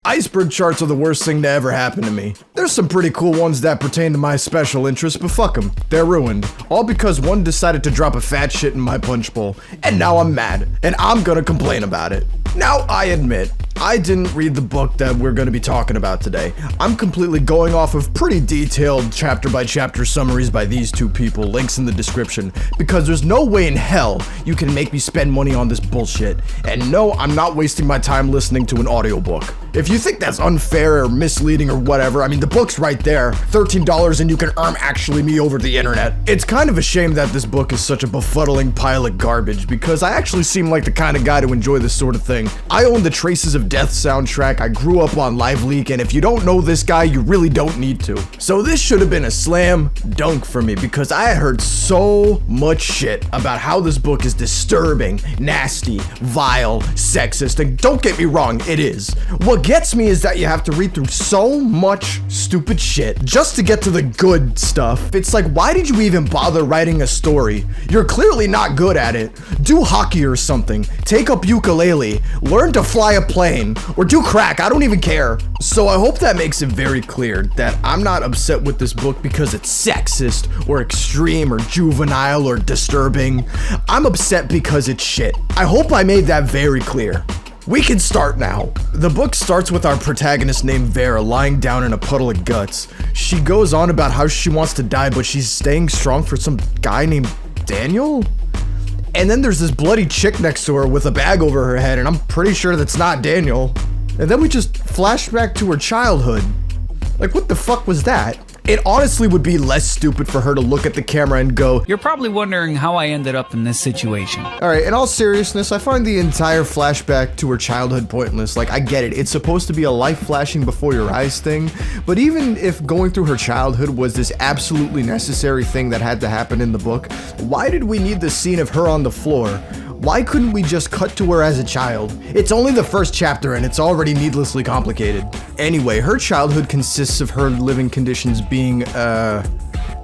Iceberg charts are the worst thing to ever happen to me. There's some pretty cool ones that pertain to my special interests, but fuck them. They're ruined. All because one decided to drop a fat shit in my punch bowl. And now I'm mad. And I'm gonna complain about it. Now, I admit, I didn't read the book that we're going to be talking about today. I'm completely going off of pretty detailed chapter-by-chapter summaries by these two people, links in the description, because there's no way in hell you can make me spend money on this bullshit. And no, I'm not wasting my time listening to an audiobook. If you think that's unfair or misleading or whatever, I mean, the book's right there. $13 and you can earn actually me over the internet. It's kind of a shame that this book is such a befuddling pile of garbage, because I actually seem like the kind of guy to enjoy this sort of thing. I own the Traces of Death soundtrack, I grew up on Live Leak, and if you don't know this guy, you really don't need to. So this should have been a slam dunk for me, because I had heard so much shit about how this book is disturbing, nasty, vile, sexist, and don't get me wrong, it is. What gets me is that you have to read through so much stupid shit just to get to the good stuff. It's like, why did you even bother writing a story? You're clearly not good at it. Do hockey or something. Take up ukulele. Learn to fly a plane. Or do crack. I don't even care. So I hope that makes it very clear that I'm not upset with this book because it's sexist or extreme or juvenile or disturbing. I'm upset because it's shit. I hope I made that very clear. We can start now. The book starts with our protagonist named Vera lying down in a puddle of guts. She goes on about how she wants to die, but she's staying strong for some guy named Daniel? And then there's this bloody chick next to her with a bag over her head, and I'm pretty sure that's not Daniel. And then we just flash back to her childhood. Like, what the fuck was that? It honestly would be less stupid for her to look at the camera and go, "You're probably wondering how I ended up in this situation." Alright, in all seriousness, I find the entire flashback to her childhood pointless. Like, I get it, it's supposed to be a life flashing before your eyes thing, but even if going through her childhood was this absolutely necessary thing that had to happen in the book, why did we need the scene of her on the floor? Why couldn't we just cut to her as a child? It's only the first chapter and it's already needlessly complicated. Anyway, her childhood consists of her living conditions being,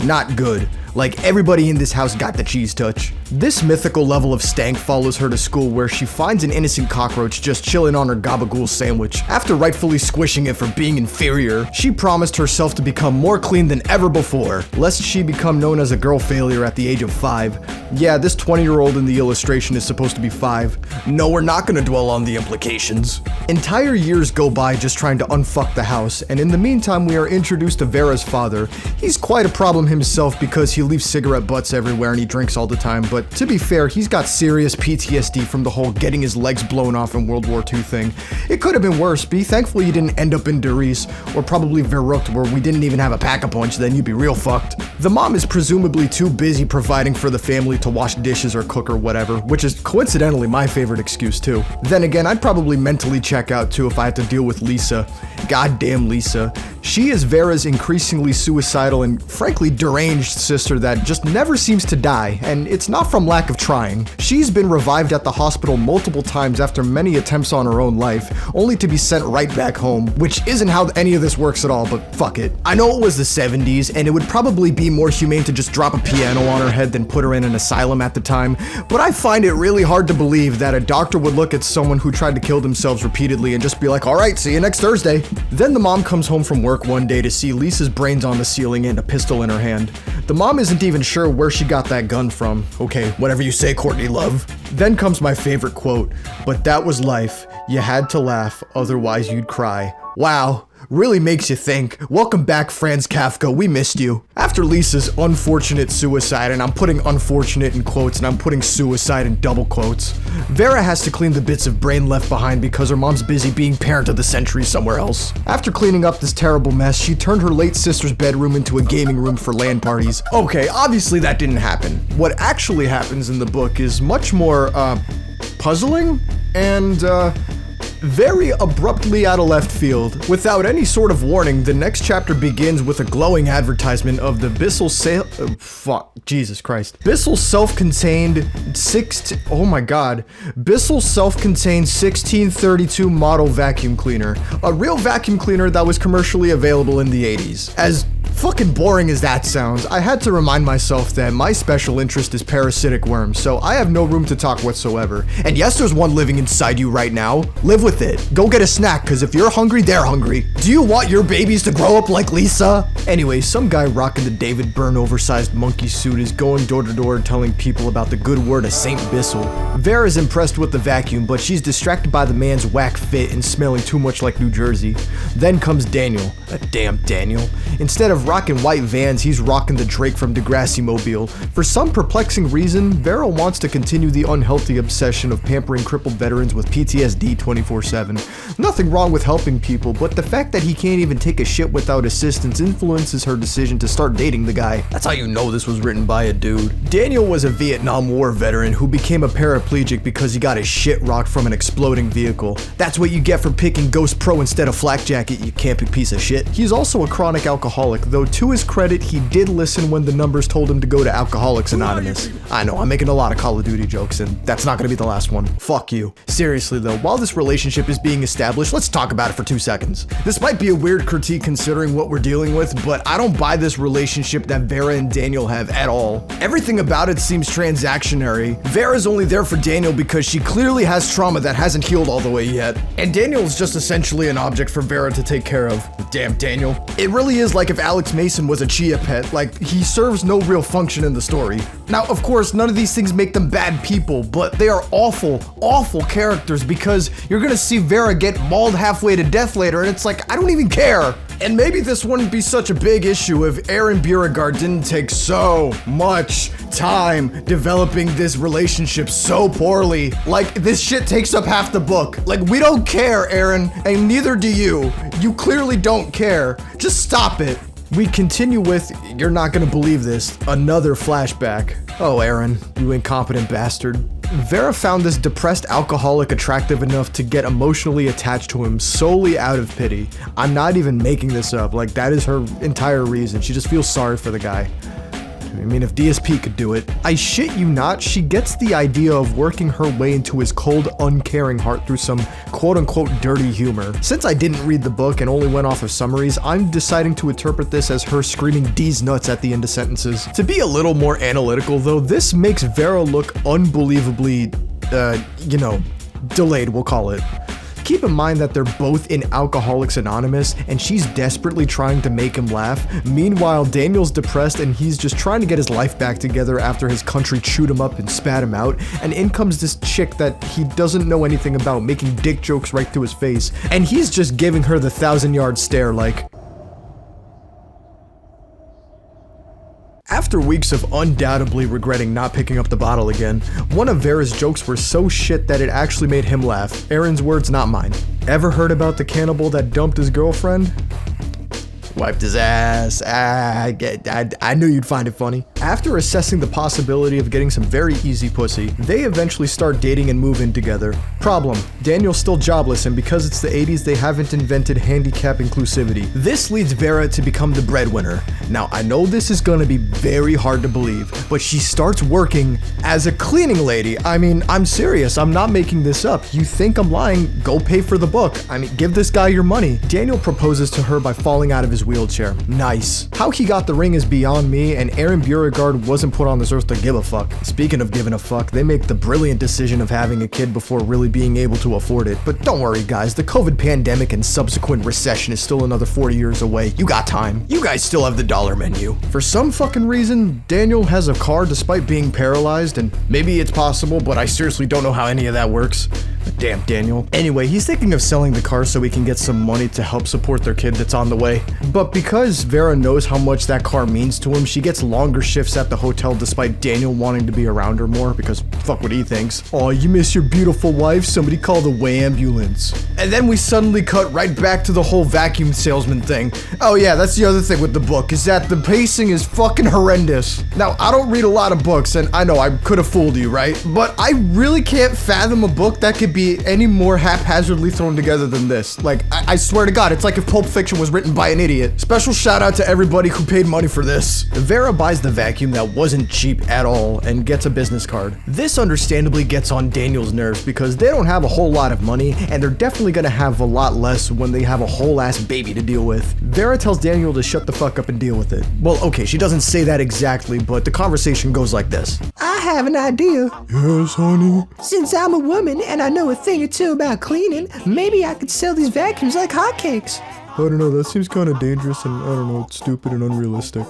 not good. Like, everybody in this house got the cheese touch. This mythical level of stank follows her to school, where she finds an innocent cockroach just chilling on her gabagool sandwich. After rightfully squishing it for being inferior, she promised herself to become more clean than ever before, lest she become known as a girl failure at the age of 5. Yeah, this 20-year-old in the illustration is supposed to be 5. No, we're not gonna dwell on the implications. Entire years go by just trying to unfuck the house, and in the meantime we are introduced to Vera's father. He's quite a problem himself because he leaves cigarette butts everywhere and he drinks all the time, but to be fair, he's got serious PTSD from the whole getting his legs blown off in World War II thing. It could have been worse. Be thankful you didn't end up in Derice, or probably Verrucht, where we didn't even have a pack-a-punch, then you'd be real fucked. The mom is presumably too busy providing for the family to wash dishes or cook or whatever, which is coincidentally my favorite excuse too. Then again, I'd probably mentally check out too if I had to deal with Lisa. Goddamn Lisa. She is Vera's increasingly suicidal and frankly deranged sister that just never seems to die, and it's not from lack of trying. She's been revived at the hospital multiple times after many attempts on her own life, only to be sent right back home, which isn't how any of this works at all, but fuck it. I know it was the 70s, and it would probably be more humane to just drop a piano on her head than put her in an asylum at the time, but I find it really hard to believe that a doctor would look at someone who tried to kill themselves repeatedly and just be like, alright, see you next Thursday. Then the mom comes home from work one day to see Lisa's brains on the ceiling and a pistol in her hand. The mom isn't even sure where she got that gun from. Okay, whatever you say, Courtney Love. Then comes my favorite quote, "But that was life. You had to laugh, otherwise you'd cry." Wow. Really makes you think. Welcome back, Franz Kafka, we missed you. After Lisa's unfortunate suicide, and I'm putting unfortunate in quotes and I'm putting suicide in double quotes, Vera has to clean the bits of brain left behind because her mom's busy being parent of the century somewhere else. After cleaning up this terrible mess, she turned her late sister's bedroom into a gaming room for LAN parties. Okay, obviously that didn't happen. What actually happens in the book is much more, puzzling and, very abruptly out of left field. Without any sort of warning, the next chapter begins with a glowing advertisement of the Bissell Jesus Christ. Bissell self-contained Bissell self-contained 1632 model vacuum cleaner. A real vacuum cleaner that was commercially available in the 80s. As Fucking boring as that sounds, I had to remind myself that my special interest is parasitic worms, so I have no room to talk whatsoever. And yes, there's one living inside you right now. Live with it. Go get a snack, cause if you're hungry, they're hungry. Do you want your babies to grow up like Lisa? Anyway, some guy rocking the David Byrne oversized monkey suit is going door to door telling people about the good word of Saint Bissell. Vera's impressed with the vacuum, but she's distracted by the man's whack fit and smelling too much like New Jersey. Then comes Daniel. That damn Daniel. Instead of rocking white Vans, he's rocking the Drake from Degrassi Mobile. For some perplexing reason, Vera wants to continue the unhealthy obsession of pampering crippled veterans with PTSD 24/7. Nothing wrong with helping people, but the fact that he can't even take a shit without assistance influences her decision to start dating the guy. That's how you know this was written by a dude. Daniel was a Vietnam War veteran who became a paraplegic because he got his shit rocked from an exploding vehicle. That's what you get for picking Ghost Pro instead of Flak Jacket, you camping piece of shit. He's also a chronic alcoholic, though to his credit, he did listen when the numbers told him to go to Alcoholics Anonymous. I know, I'm making a lot of Call of Duty jokes, and that's not gonna be the last one. Fuck you. Seriously though, while this relationship is being established, let's talk about it for 2 seconds. This might be a weird critique considering what we're dealing with, but I don't buy this relationship that Vera and Daniel have at all. Everything about it seems transactionary. Vera's only there for Daniel because she clearly has trauma that hasn't healed all the way yet. And Daniel's just essentially an object for Vera to take care of. Damn Daniel. It really is like if Alex Mason was a chia pet, like he serves no real function in the story. Now, of course, none of these things make them bad people, but they are awful, awful characters because you're gonna see Vera get mauled halfway to death later and it's like, I don't even care. And maybe this wouldn't be such a big issue if Aaron Beauregard didn't take so much time developing this relationship so poorly. Like, this shit takes up half the book. Like, we don't care, Aaron, and neither do you. You clearly don't care. Just stop it. We continue with, you're not gonna believe this, another flashback. Oh, Aaron, you incompetent bastard. Vera found this depressed alcoholic attractive enough to get emotionally attached to him solely out of pity. I'm not even making this up, like that is her entire reason. She just feels sorry for the guy. I mean, if DSP could do it. I shit you not, she gets the idea of working her way into his cold, uncaring heart through some quote-unquote dirty humor. Since I didn't read the book and only went off of summaries, I'm deciding to interpret this as her screaming D's nuts at the end of sentences. To be a little more analytical though, this makes Vera look unbelievably, delayed, we'll call it. Keep in mind that they're both in Alcoholics Anonymous and she's desperately trying to make him laugh. Meanwhile, Daniel's depressed and he's just trying to get his life back together after his country chewed him up and spat him out. And in comes this chick that he doesn't know anything about, making dick jokes right to his face. And he's just giving her the 1,000-yard stare like... After weeks of undoubtedly regretting not picking up the bottle again, one of Vera's jokes were so shit that it actually made him laugh. Aaron's words, not mine. Ever heard about the cannibal that dumped his girlfriend? Wiped his ass. I knew you'd find it funny. After assessing the possibility of getting some very easy pussy, they eventually start dating and move in together. Problem: Daniel's still jobless, and because it's the 80s, they haven't invented handicap inclusivity. This leads Vera to become the breadwinner. Now, I know this is gonna be very hard to believe, but she starts working as a cleaning lady. I mean, I'm serious, I'm not making this up. You think I'm lying, go pay for the book. I mean, give this guy your money. Daniel proposes to her by falling out of his wheelchair. Nice. How he got the ring is beyond me, and Aaron Beauregard wasn't put on this earth to give a fuck. Speaking of giving a fuck, they make the brilliant decision of having a kid before really being able to afford it. But don't worry guys, the COVID pandemic and subsequent recession is still another 40 years away. You got time. You guys still have the dollar menu. For some fucking reason, Daniel has a car despite being paralyzed, and maybe it's possible, but I seriously don't know how any of that works. But damn Daniel. Anyway, he's thinking of selling the car so he can get some money to help support their kid that's on the way. But because Vera knows how much that car means to him, she gets longer shifts at the hotel despite Daniel wanting to be around her more because fuck what he thinks. Oh, you miss your beautiful wife? Somebody call the way ambulance. And then we suddenly cut right back to the whole vacuum salesman thing. Oh yeah, that's the other thing with the book, is that the pacing is fucking horrendous. Now, I don't read a lot of books, and I know I could have fooled you, right? But I really can't fathom a book that could be any more haphazardly thrown together than this. Like, I swear to God, it's like if Pulp Fiction was written by an idiot. Special shout out to everybody who paid money for this. Vera buys the vacuum that wasn't cheap at all and gets a business card. This understandably gets on Daniel's nerves because they don't have a whole lot of money and they're definitely gonna have a lot less when they have a whole ass baby to deal with. Vera tells Daniel to shut the fuck up and deal with it. Well, okay, she doesn't say that exactly, but the conversation goes like this. I have an idea. Yes, honey. Since I'm a woman and I know a thing or two about cleaning, maybe I could sell these vacuums like hotcakes. I don't know, that seems kind of dangerous and I don't know, it's stupid and unrealistic.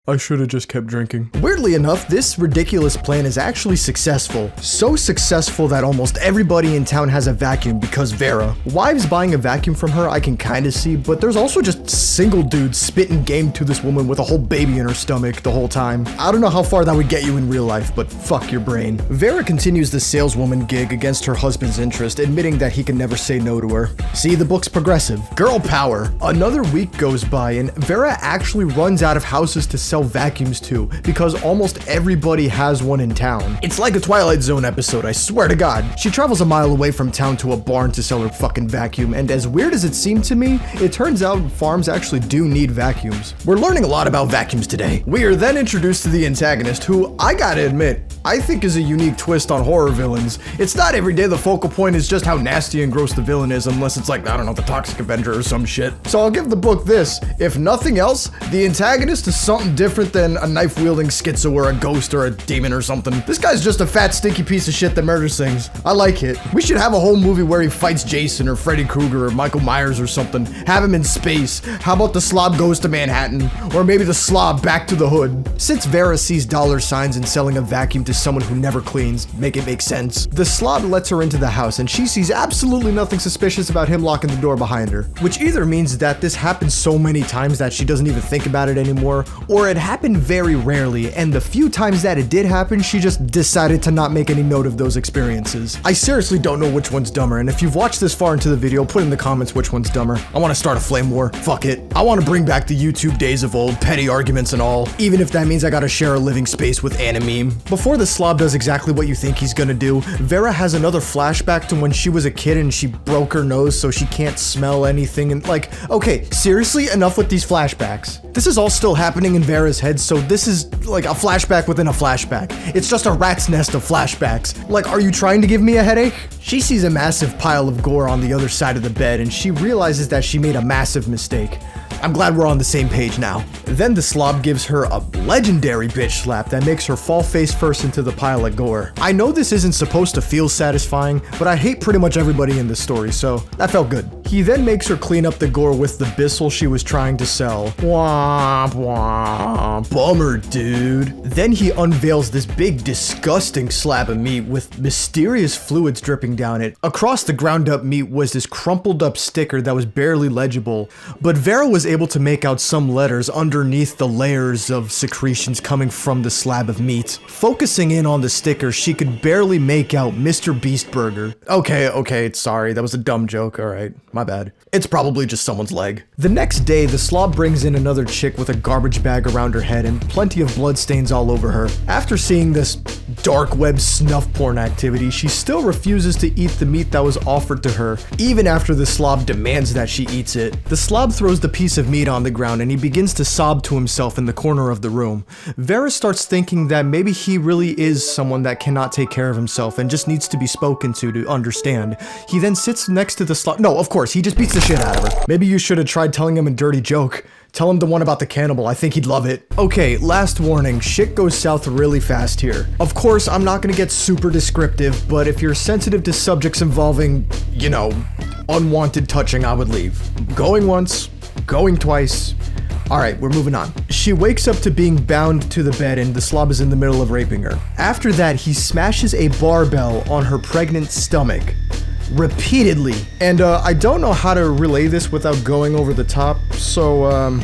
I should have just kept drinking. Weirdly enough, this ridiculous plan is actually successful. So successful that almost everybody in town has a vacuum because Vera. Wives buying a vacuum from her I can kinda see, but there's also just single dudes spitting game to this woman with a whole baby in her stomach the whole time. I don't know how far that would get you in real life, but fuck your brain. Vera continues the saleswoman gig against her husband's interest, admitting that he can never say no to her. See, the book's progressive. Girl power. Another week goes by and Vera actually runs out of houses to sell vacuums to because almost everybody has one in town. It's like a Twilight Zone episode, I swear to God. She travels a mile away from town to a barn to sell her fucking vacuum, and as weird as it seemed to me, it turns out farms actually do need vacuums. We're learning a lot about vacuums today. We are then introduced to the antagonist, who I gotta admit, I think is a unique twist on horror villains. It's not every day the focal point is just how nasty and gross the villain is, unless it's like, I don't know, the Toxic Avenger or some shit. So I'll give the book this. If nothing else, the antagonist is something different than a knife-wielding schizo or a ghost or a demon or something. This guy's just a fat, stinky piece of shit that murders things. I like it. We should have a whole movie where he fights Jason or Freddy Krueger or Michael Myers or something. Have him in space. How about the slob goes to Manhattan? Or maybe the slob back to the hood. Since Vera sees dollar signs in selling a vacuum to someone who never cleans, make it make sense, the slob lets her into the house and she sees absolutely nothing suspicious about him locking the door behind her. Which either means that this happens so many times that she doesn't even think about it anymore, or it happened very rarely, and the few times that it did happen, she just decided to not make any note of those experiences. I seriously don't know which one's dumber, and if you've watched this far into the video, put in the comments which one's dumber. I want to start a flame war. Fuck it. I want to bring back the YouTube days of old, petty arguments and all, even if that means I gotta share a living space with Anime. Before the slob does exactly what you think he's gonna do, Vera has another flashback to when she was a kid and she broke her nose so she can't smell anything, and like, okay, seriously, enough with these flashbacks. This is all still happening in Vera's head, so this is like a flashback within a flashback. It's just a rat's nest of flashbacks. Like, are you trying to give me a headache? She sees a massive pile of gore on the other side of the bed and she realizes that she made a massive mistake. I'm glad we're on the same page now. Then the slob gives her a legendary bitch slap that makes her fall face first into the pile of gore. I know this isn't supposed to feel satisfying, but I hate pretty much everybody in this story, so that felt good. He then makes her clean up the gore with the Bissell she was trying to sell. Womp womp. Bummer, dude. Then he unveils this big, disgusting slab of meat with mysterious fluids dripping down it. Across the ground up meat was this crumpled up sticker that was barely legible, but Vera was able to make out some letters underneath the layers of secretions coming from the slab of meat. Focusing in on the sticker, she could barely make out Mr. Beast Burger. Okay, sorry, that was a dumb joke, alright, my bad. It's probably just someone's leg. The next day, the slob brings in another chick with a garbage bag around her head and plenty of bloodstains all over her. After seeing this dark web snuff porn activity, she still refuses to eat the meat that was offered to her, even after the slob demands that she eats it. The slob throws the piece of meat on the ground and he begins to sob to himself in the corner of the room. Vera starts thinking that maybe he really is someone that cannot take care of himself and just needs to be spoken to understand. He then sits next to the slob. No, of course, he just beats the shit out of her. Maybe you should have tried telling him a dirty joke. Tell him the one about the cannibal, I think he'd love it. Okay, last warning, shit goes south really fast here. Of course, I'm not gonna get super descriptive, but if you're sensitive to subjects involving, you know, unwanted touching, I would leave. Going once, going twice. Alright, we're moving on. She wakes up to being bound to the bed and the slob is in the middle of raping her. After that, he smashes a barbell on her pregnant stomach. Repeatedly. And I don't know how to relay this without going over the top, so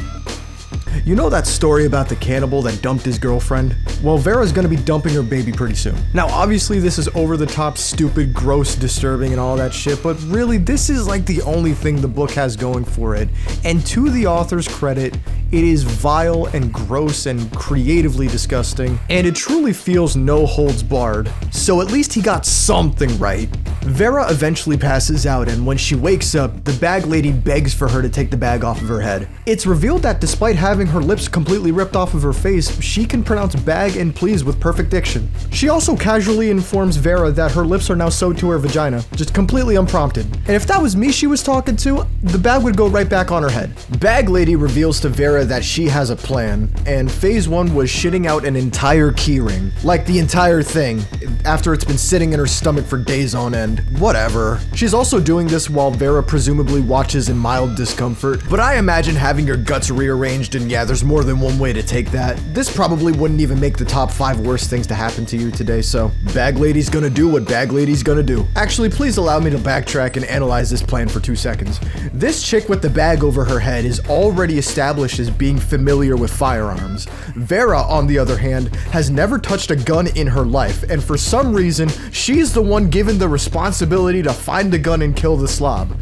you know that story about the cannibal that dumped his girlfriend? Well, Vera's gonna be dumping her baby pretty soon. Now, obviously this is over the top, stupid, gross, disturbing, and all that shit, but really this is like the only thing the book has going for it. And to the author's credit, it is vile and gross and creatively disgusting, and it truly feels no holds barred. So at least he got something right. Vera eventually passes out, and when she wakes up, the bag lady begs for her to take the bag off of her head. It's revealed that despite having her lips completely ripped off of her face, she can pronounce bag and please with perfect diction. She also casually informs Vera that her lips are now sewed to her vagina, just completely unprompted. And if that was me she was talking to, the bag would go right back on her head. Bag lady reveals to Vera that she has a plan, and phase 1 was shitting out an entire keyring. Like the entire thing, after it's been sitting in her stomach for days on end. Whatever. She's also doing this while Vera presumably watches in mild discomfort, but I imagine having your guts rearranged, and yeah, there's more than one way to take that. This probably wouldn't even make the top 5 worst things to happen to you today, so bag lady's gonna do what bag lady's gonna do. Actually, please allow me to backtrack and analyze this plan for 2 seconds. This chick with the bag over her head is already established as being familiar with firearms. Vera, on the other hand, has never touched a gun in her life, and for some reason, she's the one given the responsibility to find the gun and kill the slob.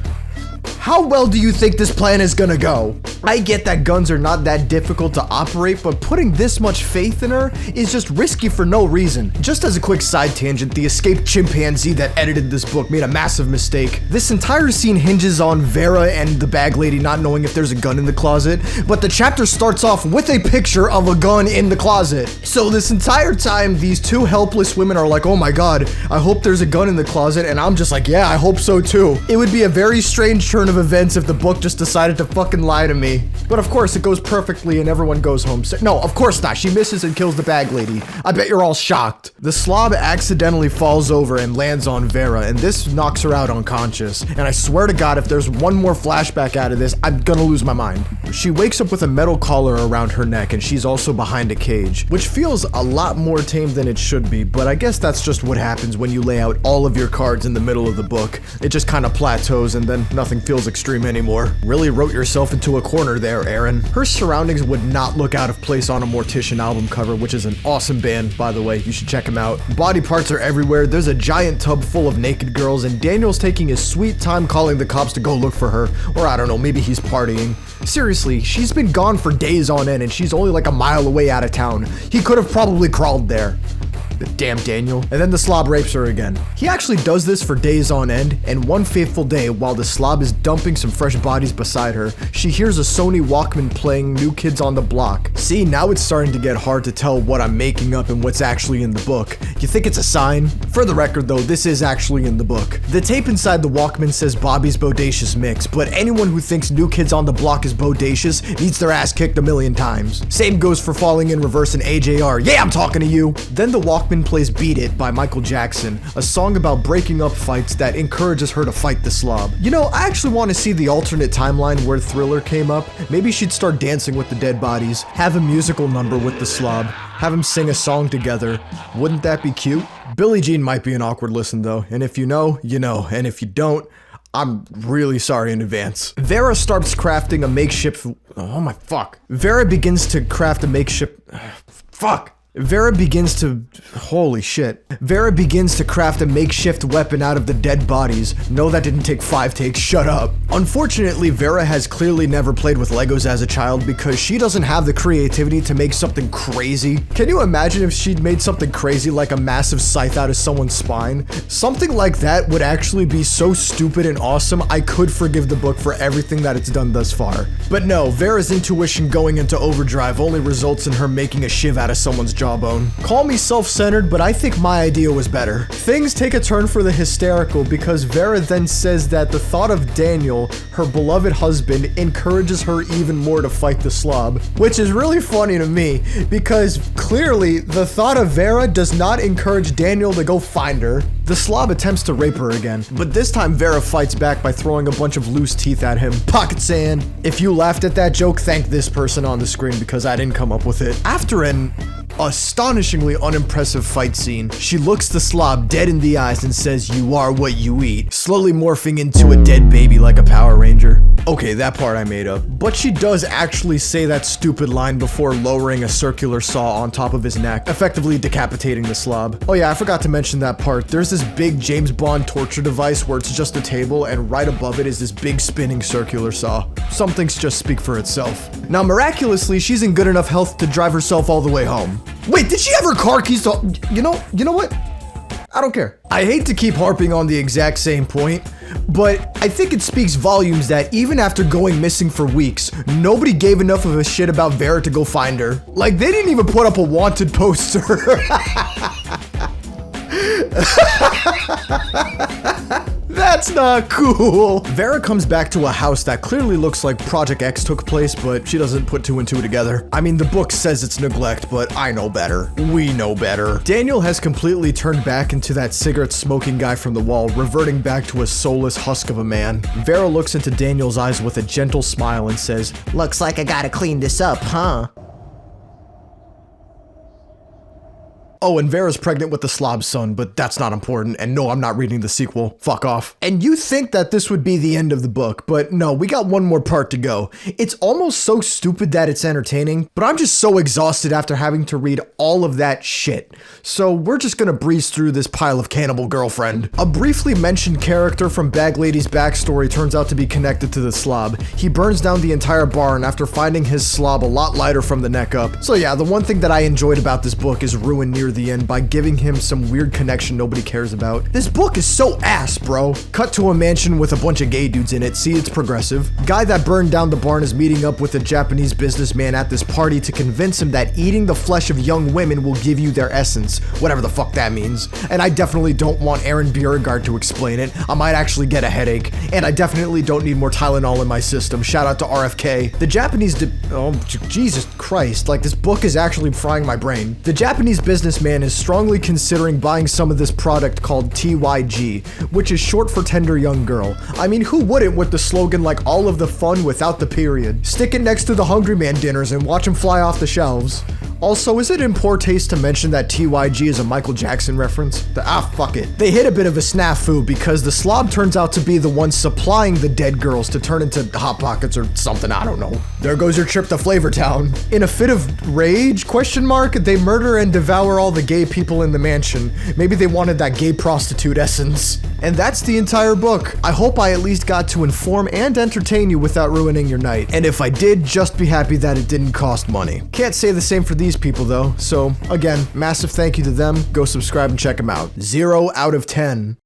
How well do you think this plan is gonna go? I get that guns are not that difficult to operate, but putting this much faith in her is just risky for no reason. Just as a quick side tangent, the escaped chimpanzee that edited this book made a massive mistake. This entire scene hinges on Vera and the bag lady not knowing if there's a gun in the closet, but the chapter starts off with a picture of a gun in the closet. So this entire time, these 2 helpless women are like, oh my god, I hope there's a gun in the closet, and I'm just like, yeah, I hope so too. It would be a very strange turn of events if the book just decided to fucking lie to me. But of course it goes perfectly and everyone goes home. No, of course not. She misses and kills the bag lady. I bet you're all shocked. The slob accidentally falls over and lands on Vera, and this knocks her out unconscious. And I swear to god, if there's one more flashback out of this, I'm gonna lose my mind. She wakes up with a metal collar around her neck, and she's also behind a cage, which feels a lot more tame than it should be, but I guess that's just what happens when you lay out all of your cards in the middle of the book. It just kind of plateaus and then nothing feels extreme anymore. Really wrote yourself into a corner there, Aaron. Her surroundings would not look out of place on a Mortician album cover, which is an awesome band, by the way. You should check them out. Body parts are everywhere. There's a giant tub full of naked girls, and Daniel's taking his sweet time calling the cops to go look for her. Or I don't know, maybe he's partying. Seriously, she's been gone for days on end, and she's only like a mile away out of town. He could have probably crawled there. Damn Daniel. And then the slob rapes her again. He actually does this for days on end, and one fateful day, while the slob is dumping some fresh bodies beside her, she hears a Sony Walkman playing New Kids on the Block. See, now it's starting to get hard to tell what I'm making up and what's actually in the book. You think it's a sign? For the record though, this is actually in the book. The tape inside the Walkman says Bobby's Bodacious Mix, but anyone who thinks New Kids on the Block is bodacious needs their ass kicked a million times. Same goes for Falling in Reverse and AJR. Yeah, I'm talking to you. Then the Walkman plays Beat It by Michael Jackson, a song about breaking up fights that encourages her to fight the slob. You know, I actually want to see the alternate timeline where Thriller came up. Maybe she'd start dancing with the dead bodies, have a musical number with the slob, have them sing a song together. Wouldn't that be cute? Billie Jean might be an awkward listen though, and if you know, you know, and if you don't, I'm really sorry in advance. Vera starts crafting a makeshift... Oh my fuck. Vera begins to craft a makeshift... Fuck. Vera begins to... Holy shit. Vera begins to craft a makeshift weapon out of the dead bodies. No, that didn't take 5 takes. Shut up. Unfortunately, Vera has clearly never played with Legos as a child because she doesn't have the creativity to make something crazy. Can you imagine if she'd made something crazy like a massive scythe out of someone's spine? Something like that would actually be so stupid and awesome, I could forgive the book for everything that it's done thus far. But no, Vera's intuition going into overdrive only results in her making a shiv out of someone's jawbone. Call me self-centered, but I think my idea was better. Things take a turn for the hysterical because Vera then says that the thought of Daniel, her beloved husband, encourages her even more to fight the slob, which is really funny to me because clearly the thought of Vera does not encourage Daniel to go find her. The slob attempts to rape her again, but this time Vera fights back by throwing a bunch of loose teeth at him. Pocket sand. If you laughed at that joke, thank this person on the screen because I didn't come up with it. After an astonishingly unimpressive fight scene, she looks the slob dead in the eyes and says, "You are what you eat," slowly morphing into a dead baby like a Power Ranger. Okay, that part I made up. But she does actually say that stupid line before lowering a circular saw on top of his neck, effectively decapitating the slob. Oh yeah, I forgot to mention that part. There's this big James Bond torture device where it's just a table and right above it is this big spinning circular saw. Some things just speak for itself. Now miraculously, she's in good enough health to drive herself all the way home. Wait, did she have her car keys to... You know what? I don't care. I hate to keep harping on the exact same point, but I think it speaks volumes that even after going missing for weeks, nobody gave enough of a shit about Vera to go find her. Like, they didn't even put up a wanted poster. That's not cool. Vera comes back to a house that clearly looks like Project X took place, but she doesn't put two and two together. I mean, the book says it's neglect, but I know better. We know better. Daniel has completely turned back into that cigarette smoking guy from the wall, reverting back to a soulless husk of a man. Vera looks into Daniel's eyes with a gentle smile and says, "Looks like I gotta clean this up, huh?" Oh, and Vera's pregnant with the slob's son, but that's not important, and no, I'm not reading the sequel. Fuck off. And you think that this would be the end of the book, but no, we got one more part to go. It's almost so stupid that it's entertaining, but I'm just so exhausted after having to read all of that shit. So we're just gonna breeze through this pile of cannibal girlfriend. A briefly mentioned character from Bag Lady's backstory turns out to be connected to the slob. He burns down the entire barn after finding his slob a lot lighter from the neck up. So yeah, the one thing that I enjoyed about this book is ruined near the end by giving him some weird connection nobody cares about. This book is so ass, bro. Cut to a mansion with a bunch of gay dudes in it. See, it's progressive. Guy that burned down the barn is meeting up with a Japanese businessman at this party to convince him that eating the flesh of young women will give you their essence, whatever the fuck that means. And I definitely don't want Aaron Beauregard to explain it. I might actually get a headache. And I definitely don't need more Tylenol in my system. Shout out to RFK. The Japanese oh, Jesus Christ. Like, this book is actually frying my brain. The Japanese businessman is strongly considering buying some of this product called TYG, which is short for tender young girl. I mean, who wouldn't with the slogan like all of the fun without the period? Stick it next to the Hungry Man dinners and watch them fly off the shelves. Also, is it in poor taste to mention that TYG is a Michael Jackson reference? Fuck it. They hit a bit of a snafu because the slob turns out to be the one supplying the dead girls to turn into Hot Pockets or something, I don't know. There goes your trip to Flavortown. In a fit of rage, they murder and devour all the gay people in the mansion. Maybe they wanted that gay prostitute essence. And that's the entire book. I hope I at least got to inform and entertain you without ruining your night. And if I did, just be happy that it didn't cost money. Can't say the same for these people though, so again, massive thank you to them. Go subscribe and check them out. 0 out of 10.